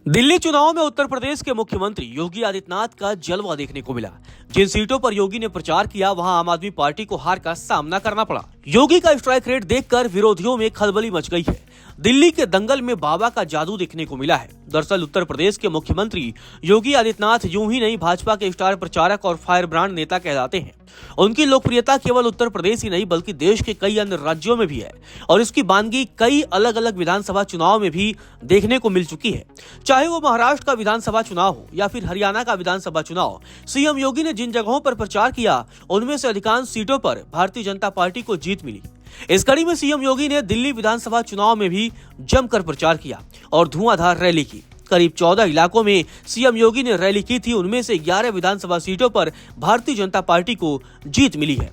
दिल्ली चुनाव में उत्तर प्रदेश के मुख्यमंत्री योगी आदित्यनाथ का जलवा देखने को मिला। जिन सीटों पर योगी ने प्रचार किया वहां आम आदमी पार्टी को हार का सामना करना पड़ा। योगी का स्ट्राइक रेट देखकर विरोधियों में खलबली मच गई है। दिल्ली के दंगल में बाबा का जादू देखने को मिला है। दरअसल उत्तर प्रदेश के मुख्यमंत्री योगी आदित्यनाथ यूं ही नहीं भाजपा के स्टार प्रचारक और फायर ब्रांड नेता कहलाते हैं। उनकी लोकप्रियता केवल उत्तर प्रदेश ही नहीं बल्कि देश के कई अन्य राज्यों में भी है और इसकी बानगी कई अलग अलग विधानसभा चुनाव में भी देखने को मिल चुकी है। चाहे वो महाराष्ट्र का विधानसभा चुनाव हो या फिर हरियाणा का विधानसभा चुनाव, सीएम योगी ने जिन जगहों पर प्रचार किया उनमें से अधिकांश सीटों पर भारतीय जनता पार्टी को जीत मिली। इस कड़ी में सीएम योगी ने दिल्ली विधानसभा चुनाव में भी जमकर प्रचार किया और धुआंधार रैली की। करीब 14 इलाकों में सीएम योगी ने रैली की थी। उनमें से 11 विधानसभा सीटों पर भारतीय जनता पार्टी को जीत मिली है।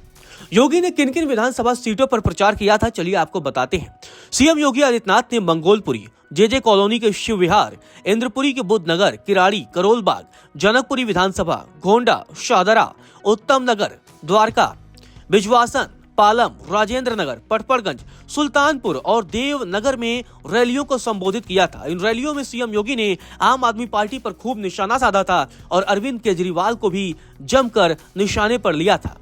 योगी ने किन किन विधानसभा सीटों पर प्रचार किया था, चलिए आपको बताते हैं। सीएम योगी आदित्यनाथ ने मंगोलपुरी, जेजे कॉलोनी के शिव विहार, इंद्रपुरी के बुद्ध नगर, किराड़ी, करोलबाग, जनकपुरी विधानसभा, गोंडा, शाहदरा, उत्तम नगर, द्वारका, बिजवासन, पालम, राजेंद्र नगर, पटपड़गंज, सुल्तानपुर और देवनगर में रैलियों को संबोधित किया था। इन रैलियों में सीएम योगी ने आम आदमी पार्टी पर खूब निशाना साधा था और अरविंद केजरीवाल को भी जमकर निशाने पर लिया था।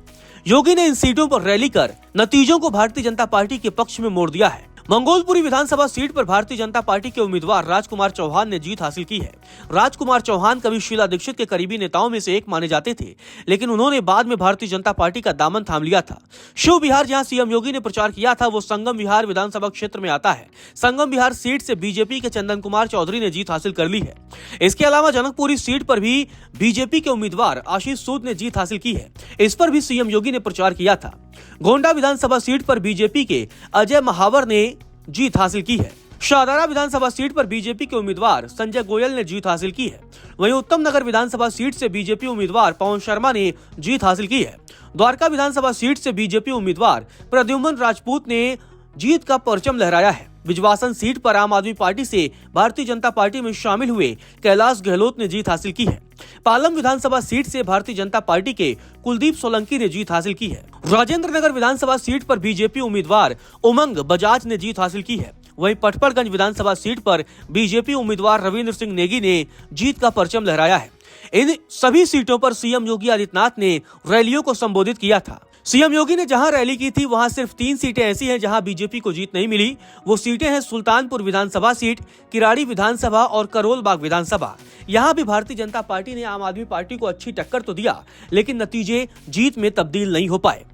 योगी ने इन सीटों पर रैली कर नतीजों को भारतीय जनता पार्टी के पक्ष में मोड़ दिया है। मंगोलपुरी विधानसभा सीट पर भारतीय जनता पार्टी के उम्मीदवार राजकुमार चौहान ने जीत हासिल की है। राजकुमार चौहान कभी शीला दीक्षित के करीबी नेताओं में से एक माने जाते थे, लेकिन उन्होंने बाद में भारतीय जनता पार्टी का दामन थाम लिया था। शिव विहार, जहां सीएम योगी ने प्रचार किया था, वो संगम विहार विधानसभा क्षेत्र में आता है। संगम विहार सीट से बीजेपी के चंदन कुमार चौधरी ने जीत हासिल कर ली है। इसके अलावा जनकपुरी सीट पर भी बीजेपी के उम्मीदवार आशीष सूद ने जीत हासिल की है। इस पर भी सीएम योगी ने प्रचार किया था। गोंडा विधानसभा सीट पर बीजेपी के अजय महावर ने जीत हासिल की है। शाहदरा विधानसभा सीट पर बीजेपी के उम्मीदवार संजय गोयल ने जीत हासिल की है। वहीं उत्तम नगर विधानसभा सीट से बीजेपी उम्मीदवार पवन शर्मा ने जीत हासिल की है। द्वारका विधानसभा सीट से बीजेपी उम्मीदवार प्रद्युम्न राजपूत ने जीत का परचम लहराया है। बिजवासन सीट पर आम आदमी पार्टी से भारतीय जनता पार्टी में शामिल हुए कैलाश गहलोत ने जीत हासिल की है। पालम विधानसभा सीट से भारतीय जनता पार्टी के कुलदीप सोलंकी ने जीत हासिल की है। राजेंद्र नगर विधानसभा सीट पर बीजेपी उम्मीदवार उमंग बजाज ने जीत हासिल की है। वहीं पटपड़गंज विधानसभा सीट पर बीजेपी उम्मीदवार रविंद्र सिंह नेगी ने जीत का परचम लहराया है। इन सभी सीटों पर सीएम योगी आदित्यनाथ ने रैलियों को संबोधित किया था। सीएम योगी ने जहां रैली की थी वहां सिर्फ 3 सीटें ऐसी हैं जहां बीजेपी को जीत नहीं मिली। वो सीटें हैं सुल्तानपुर विधानसभा सीट, किराड़ी विधानसभा और करोलबाग विधानसभा। यहां भी भारतीय जनता पार्टी ने आम आदमी पार्टी को अच्छी टक्कर तो दिया, लेकिन नतीजे जीत में तब्दील नहीं हो पाए।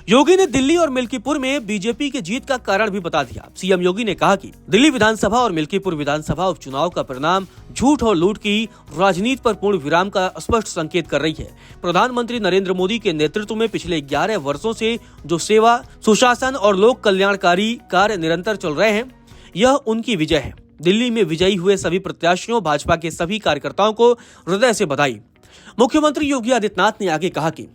योगी ने दिल्ली और मिल्कीपुर में बीजेपी की जीत का कारण भी बता दिया। सीएम योगी ने कहा कि दिल्ली विधानसभा और मिल्कीपुर विधानसभा उपचुनाव का परिणाम झूठ और लूट की राजनीति पर पूर्ण विराम का स्पष्ट संकेत कर रही है। प्रधानमंत्री नरेंद्र मोदी के नेतृत्व में पिछले 11 वर्षों से जो सेवा, सुशासन और लोक कल्याणकारी कार्य निरंतर चल रहे हैं, यह उनकी विजय है। दिल्ली में विजयी हुए सभी प्रत्याशियों, भाजपा के सभी कार्यकर्ताओं को हृदय से बधाई। मुख्यमंत्री योगी आदित्यनाथ ने आगे कहा कि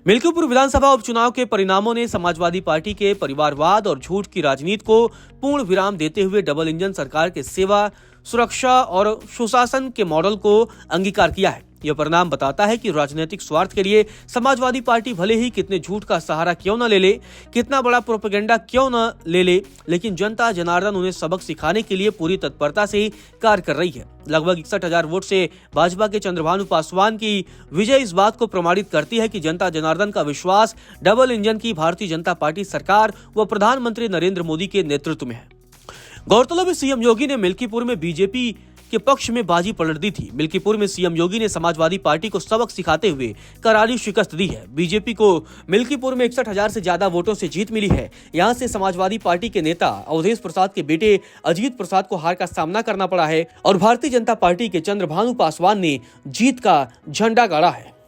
मिल्कीपुर विधानसभा उपचुनाव के परिणामों ने समाजवादी पार्टी के परिवारवाद और झूठ की राजनीति को पूर्ण विराम देते हुए डबल इंजन सरकार के सेवा, सुरक्षा और सुशासन के मॉडल को अंगीकार किया है। यह परिणाम बताता है कि राजनीतिक स्वार्थ के लिए समाजवादी पार्टी भले ही कितने झूठ का सहारा क्यों न ले ले, कितना बड़ा प्रोपेगेंडा क्यों न ले ले, लेकिन जनता जनार्दन उन्हें सबक सिखाने के लिए पूरी तत्परता से कार्य कर रही है। लगभग 61,000 वोट से भाजपा के चंद्रभानु पासवान की विजय इस बात को प्रमाणित करती है कि जनता जनार्दन का विश्वास डबल इंजन की भारतीय जनता पार्टी सरकार व प्रधानमंत्री नरेंद्र मोदी के नेतृत्व में है। गौरतलब है, सीएम योगी ने मिल्कीपुर में बीजेपी के पक्ष में बाजी पलट दी थी। मिल्कीपुर में सीएम योगी ने समाजवादी पार्टी को सबक सिखाते हुए करारी शिकस्त दी है। बीजेपी को मिल्कीपुर में 61,000 से ज्यादा वोटों से जीत मिली है। यहां से समाजवादी पार्टी के नेता अवधेश प्रसाद के बेटे अजीत प्रसाद को हार का सामना करना पड़ा है और भारतीय जनता पार्टी के चंद्रभानु पासवान ने जीत का झंडा गाड़ा है।